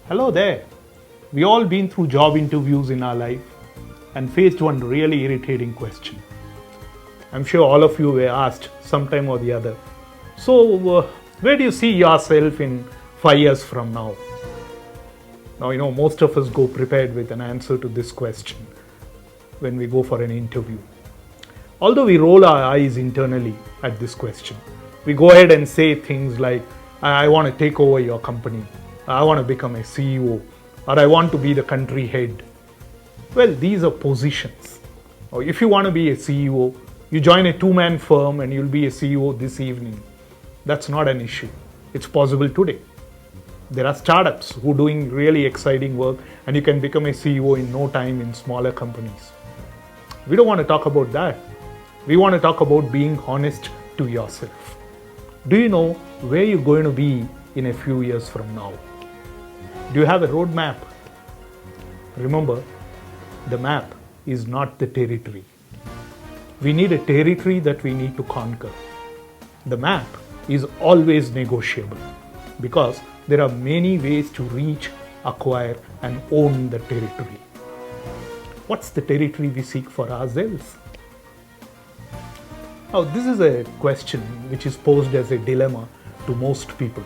Hello there. We all been through job interviews in our life and faced one really irritating question. I'm sure all of you were asked sometime or the other. So, where do you see yourself in 5 years from now? Now, most of us go prepared with an answer to this question when we go for an interview. Although we roll our eyes internally at this question, we go ahead and say things like, I want to take over your company, I want to become a CEO, or I want to be the country head. Well, these are positions. Or if you want to be a CEO, you join a two-man firm and you'll be a CEO this evening. That's not an issue. It's possible today. There are startups who are doing really exciting work and you can become a CEO in no time in smaller companies. We don't want to talk about that. We want to talk about being honest to yourself. Do you know where you're going to be in a few years from now? Do you have a roadmap? Remember, the map is not the territory. We need a territory that we need to conquer. The map is always negotiable because there are many ways to reach, acquire, and own the territory. What's the territory we seek for ourselves? Now, this is a question which is posed as a dilemma to most people.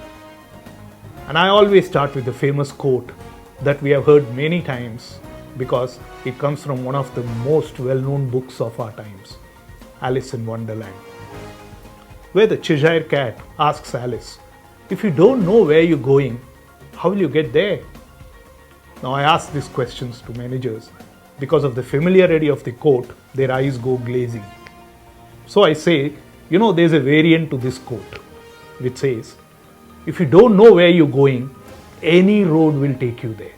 And I always start with the famous quote that we have heard many times because it comes from one of the most well-known books of our times, Alice in Wonderland, where the Cheshire Cat asks Alice, if you don't know where you're going, how will you get there? Now, I ask these questions to managers because of the familiarity of the quote, their eyes go glazing. So I say, there's a variant to this quote which says, if you don't know where you're going, any road will take you there.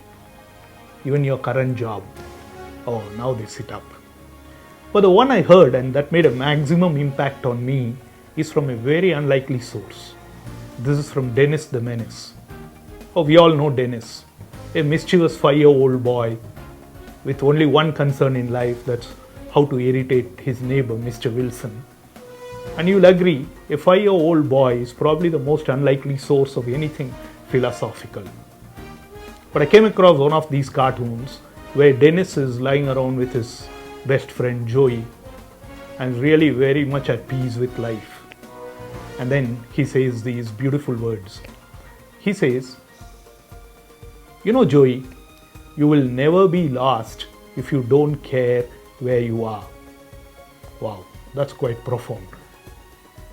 Even your current job. Oh, now they sit up. But the one I heard and that made a maximum impact on me is from a very unlikely source. This is from Dennis the Menace. Oh, we all know Dennis, a mischievous 5-year-old boy with only one concern in life, that's how to irritate his neighbor, Mr. Wilson. And you'll agree, a 5-year-old boy is probably the most unlikely source of anything philosophical. But I came across one of these cartoons where Dennis is lying around with his best friend Joey and really very much at peace with life. And then he says these beautiful words. He says, Joey, you will never be lost if you don't care where you are. Wow, that's quite profound.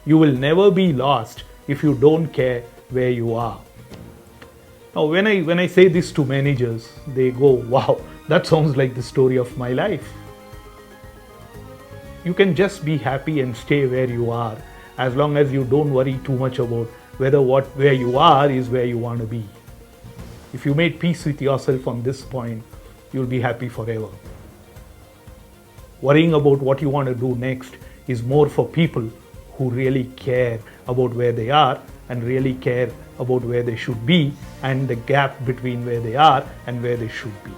You will never be lost if you don't care where you are. Now, when I say this to managers, they go, wow, that sounds like the story of my life. You can just be happy and stay where you are as long as you don't worry too much about where you are is where you want to be. If you made peace with yourself on this point, you'll be happy forever. Worrying about what you want to do next is more for people who really care about where they are and really care about where they should be and the gap between where they are and where they should be.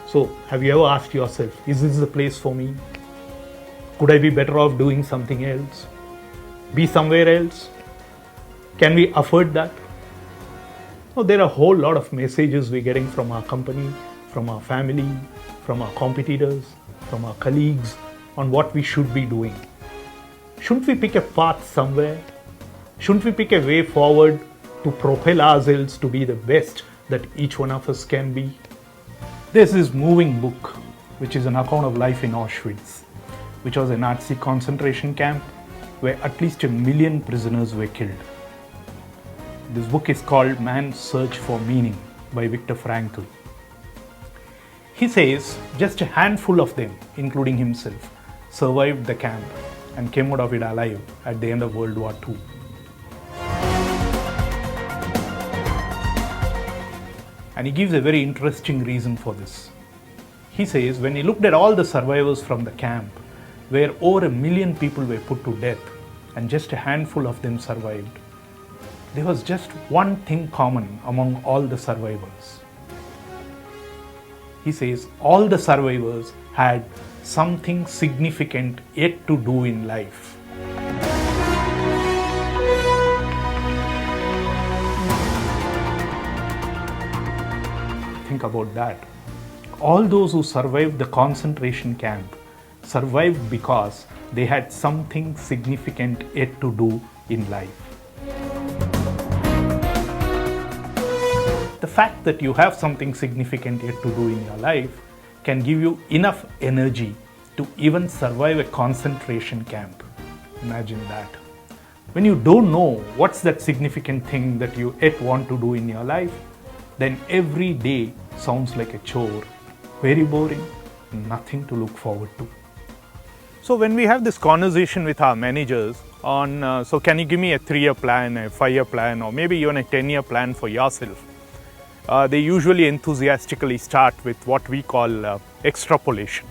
So, have you ever asked yourself, is this the place for me? Could I be better off doing something else? Be somewhere else? Can we afford that? Now, there are a whole lot of messages we're getting from our company, from our family, from our competitors, from our colleagues on what we should be doing. Shouldn't we pick a path somewhere? Shouldn't we pick a way forward to propel ourselves to be the best that each one of us can be? There's this moving book, which is an account of life in Auschwitz, which was a Nazi concentration camp where at least 1 million prisoners were killed. This book is called Man's Search for Meaning by Viktor Frankl. He says just a handful of them, including himself, survived the camp and came out of it alive at the end of World War II. And he gives a very interesting reason for this. He says when he looked at all the survivors from the camp, where over 1 million people were put to death and just a handful of them survived, there was just one thing common among all the survivors. He says all the survivors had something significant yet to do in life. think about that. All those who survived the concentration camp survived because they had something significant yet to do in life. The fact that you have something significant yet to do in your life can give you enough energy to even survive a concentration camp. Imagine that. When you don't know what's that significant thing that you yet want to do in your life, then every day sounds like a chore, very boring, nothing to look forward to. So when we have this conversation with our managers on, so can you give me a 3-year plan, a 5-year plan, or maybe even a 10-year plan for yourself? They usually enthusiastically start with what we call extrapolation.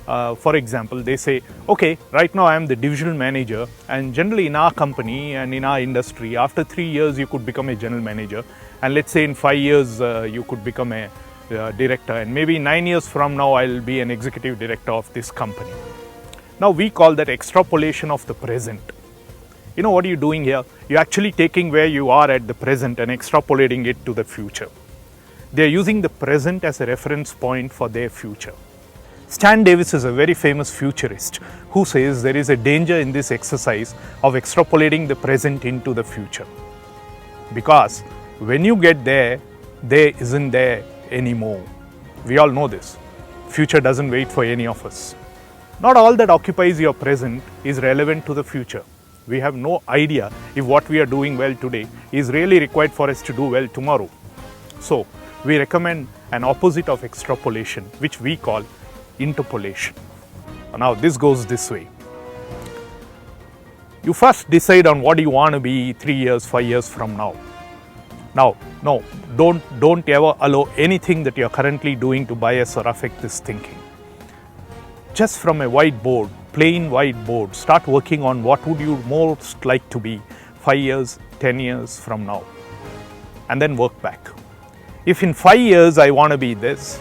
For example, they say, okay, right now I am the divisional manager, and generally in our company and in our industry, after 3 years you could become a general manager, and let's say in 5 years you could become a director, and maybe 9 years from now I'll be an executive director of this company. Now we call that extrapolation of the present. You know what are you doing here? You're actually taking where you are at the present and extrapolating it to the future. They're using the present as a reference point for their future. Stan Davis is a very famous futurist who says there is a danger in this exercise of extrapolating the present into the future. Because when you get there, there isn't there anymore. We all know this. Future doesn't wait for any of us. Not all that occupies your present is relevant to the future. We have no idea if what we are doing well today is really required for us to do well tomorrow. So, we recommend an opposite of extrapolation, which we call interpolation. Now, this goes this way. You first decide on what you want to be 3 years, 5 years from now. Now, no, don't ever allow anything that you're currently doing to bias or affect this thinking. Just from a whiteboard, plain whiteboard, start working on what would you most like to be 5 years, 10 years from now, and then work back. If in 5 years I want to be this,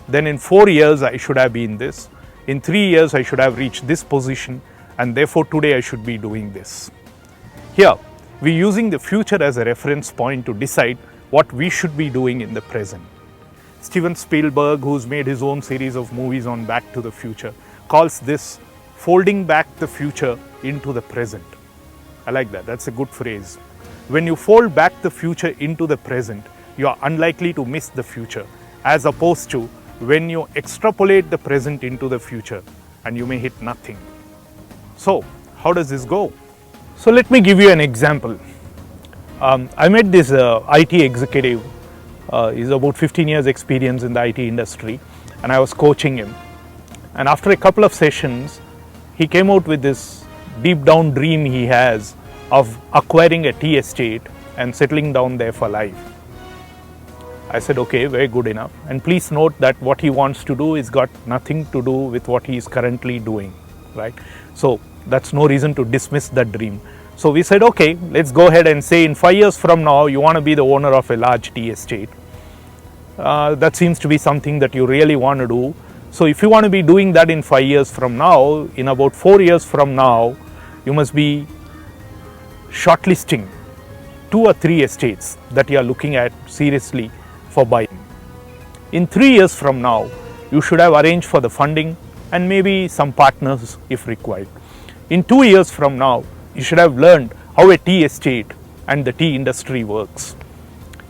then in 4 years I should have been this, in 3 years I should have reached this position, and therefore today I should be doing this. Here, we're using the future as a reference point to decide what we should be doing in the present. Steven Spielberg, who's made his own series of movies on Back to the Future, calls this folding back the future into the present. I like that, that's a good phrase. When you fold back the future into the present, you are unlikely to miss the future, as opposed to when you extrapolate the present into the future and you may hit nothing. So, how does this go? So let me give you an example. I met this IT executive. He's about 15 years experience in the IT industry, and I was coaching him. And after a couple of sessions, he came out with this deep down dream he has of acquiring a tea estate and settling down there for life. I said, okay, very good enough. And please note that what he wants to do is got nothing to do with what he is currently doing, right? So that's no reason to dismiss that dream. So we said, okay, let's go ahead and say in 5 years from now, you want to be the owner of a large tea estate. That seems to be something that you really want to do. So if you want to be doing that in 5 years from now, in about 4 years from now, you must be shortlisting 2 or 3 estates that you are looking at seriously for buying. In 3 years from now, you should have arranged for the funding and maybe some partners if required. In 2 years from now, you should have learned how a tea estate and the tea industry works.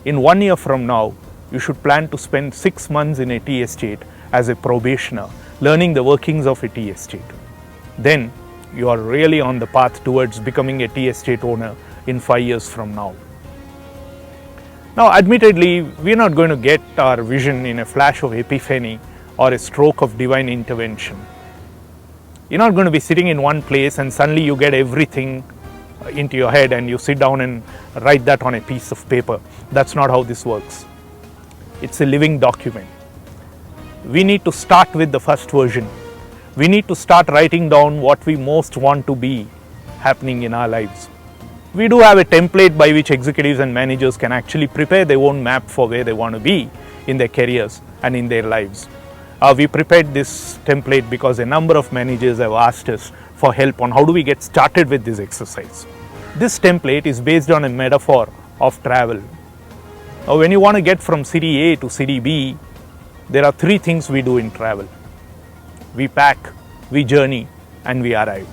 In 1 year from now, you should plan to spend 6 months in a tea estate as a probationer, learning the workings of a tea estate. Then you are really on the path towards becoming a tea estate owner in 5 years from now. Now, admittedly, we are not going to get our vision in a flash of epiphany or a stroke of divine intervention. You're not going to be sitting in one place and suddenly you get everything into your head and you sit down and write that on a piece of paper. That's not how this works. It's a living document. We need to start with the first version. We need to start writing down what we most want to be happening in our lives. We do have a template by which executives and managers can actually prepare their own map for where they want to be in their careers and in their lives. We prepared this template because a number of managers have asked us for help on how do we get started with this exercise. This template is based on a metaphor of travel. Now, when you want to get from city A to city B, there are three things we do in travel. We pack, we journey, and we arrive.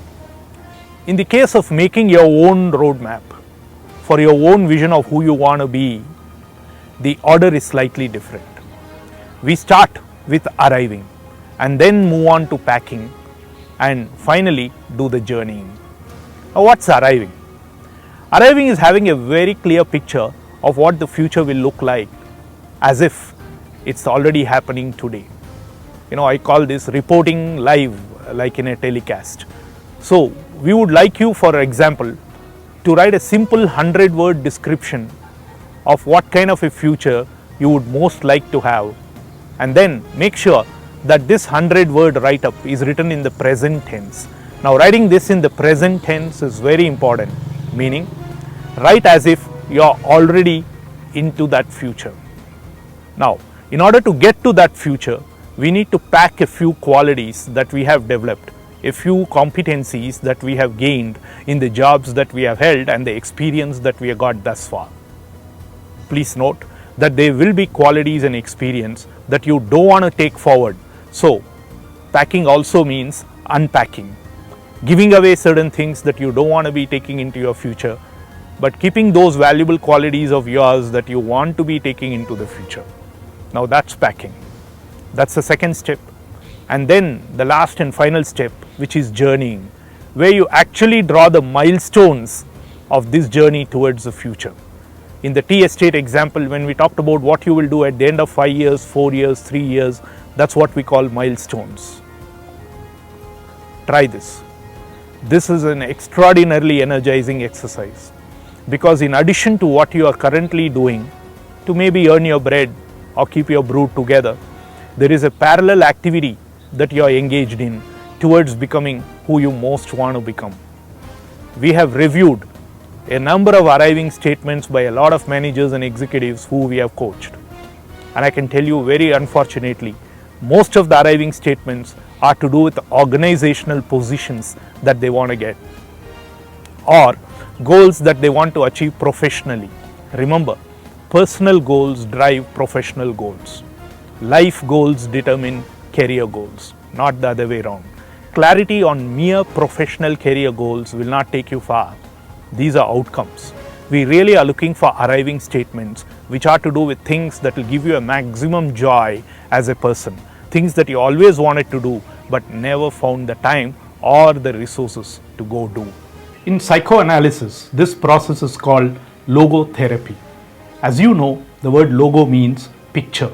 In the case of making your own roadmap for your own vision of who you want to be, the order is slightly different. We start with arriving and then move on to packing and finally do the journeying. Now, what's arriving? Arriving is having a very clear picture of what the future will look like as if it's already happening today. I call this reporting live, like in a telecast. So, we would like you, for example, to write a simple 100-word description of what kind of a future you would most like to have, and then make sure that this 100-word write-up is written in the present tense. Now, writing this in the present tense is very important, meaning write as if you are already into that future. Now, in order to get to that future, we need to pack a few qualities that we have developed, a few competencies that we have gained in the jobs that we have held and the experience that we have got thus far. Please note that there will be qualities and experience that you don't want to take forward. So, packing also means unpacking, giving away certain things that you don't want to be taking into your future, but keeping those valuable qualities of yours that you want to be taking into the future. Now, that's packing. That's the second step. And then the last and final step, which is journeying, where you actually draw the milestones of this journey towards the future. In the tea estate example, when we talked about what you will do at the end of 5 years, 4 years, 3 years, that's what we call milestones. Try this. This is an extraordinarily energizing exercise, because in addition to what you are currently doing to maybe earn your bread or keep your brood together, there is a parallel activity that you are engaged in towards becoming who you most want to become. We have reviewed a number of arriving statements by a lot of managers and executives who we have coached. And I can tell you, very unfortunately, most of the arriving statements are to do with organizational positions that they want to get or goals that they want to achieve professionally. Remember, personal goals drive professional goals. Life goals determine career goals, not the other way around. Clarity on mere professional career goals will not take you far. These are outcomes. We really are looking for arriving statements which are to do with things that will give you a maximum joy as a person, things that you always wanted to do but never found the time or the resources to go do. In psychoanalysis, this process is called logotherapy. As you know, the word logo means picture.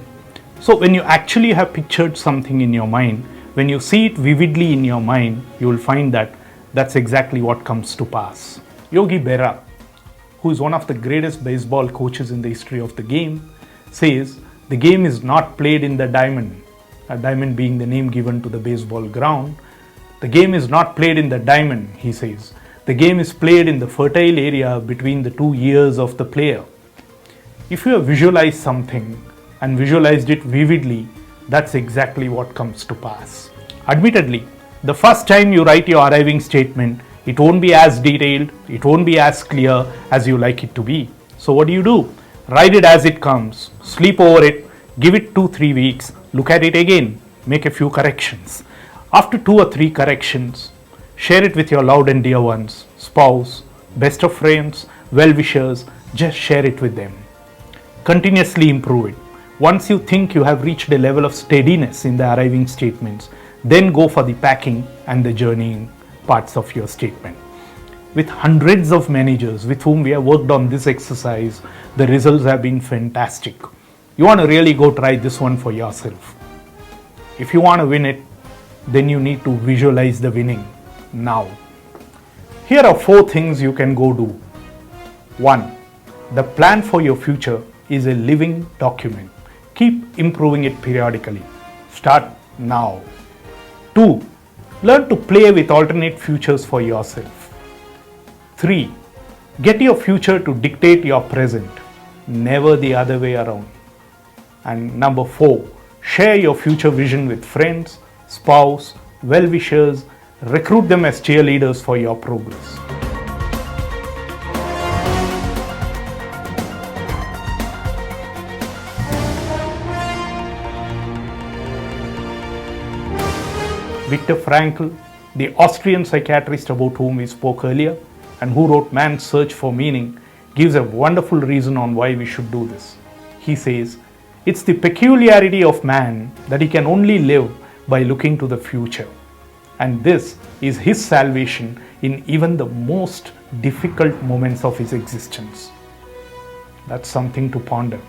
So when you actually have pictured something in your mind, when you see it vividly in your mind, you will find that that's exactly what comes to pass. Yogi Berra, who is one of the greatest baseball coaches in the history of the game, says the game is not played in the diamond, a diamond being the name given to the baseball ground. The game is not played in the diamond, he says. The game is played in the fertile area between the two ears of the player. If you have visualized something and visualized it vividly, that's exactly what comes to pass. Admittedly, the first time you write your arriving statement, it won't be as detailed, it won't be as clear as you like it to be. So what do? Write it as it comes, sleep over it, give it 2-3 weeks, look at it again, make a few corrections. After 2 or 3 corrections, share it with your loved and dear ones, spouse, best of friends, well-wishers, just share it with them. Continuously improve it. Once you think you have reached a level of steadiness in the arriving statements, then go for the packing and the journeying parts of your statement. With hundreds of managers with whom we have worked on this exercise, the results have been fantastic. You want to really go try this one for yourself. If you want to win it, then you need to visualize the winning now. Here are 4 things you can go do. 1. The plan for your future is a living document. Keep improving it periodically. Start now. 2. Learn to play with alternate futures for yourself. 3. Get your future to dictate your present, never the other way around. And number 4, share your future vision with friends, spouse, well-wishers, recruit them as cheerleaders for your progress. Viktor Frankl, the Austrian psychiatrist about whom we spoke earlier and who wrote Man's Search for Meaning, gives a wonderful reason on why we should do this. He says, it's the peculiarity of man that he can only live by looking to the future. And this is his salvation in even the most difficult moments of his existence. That's something to ponder.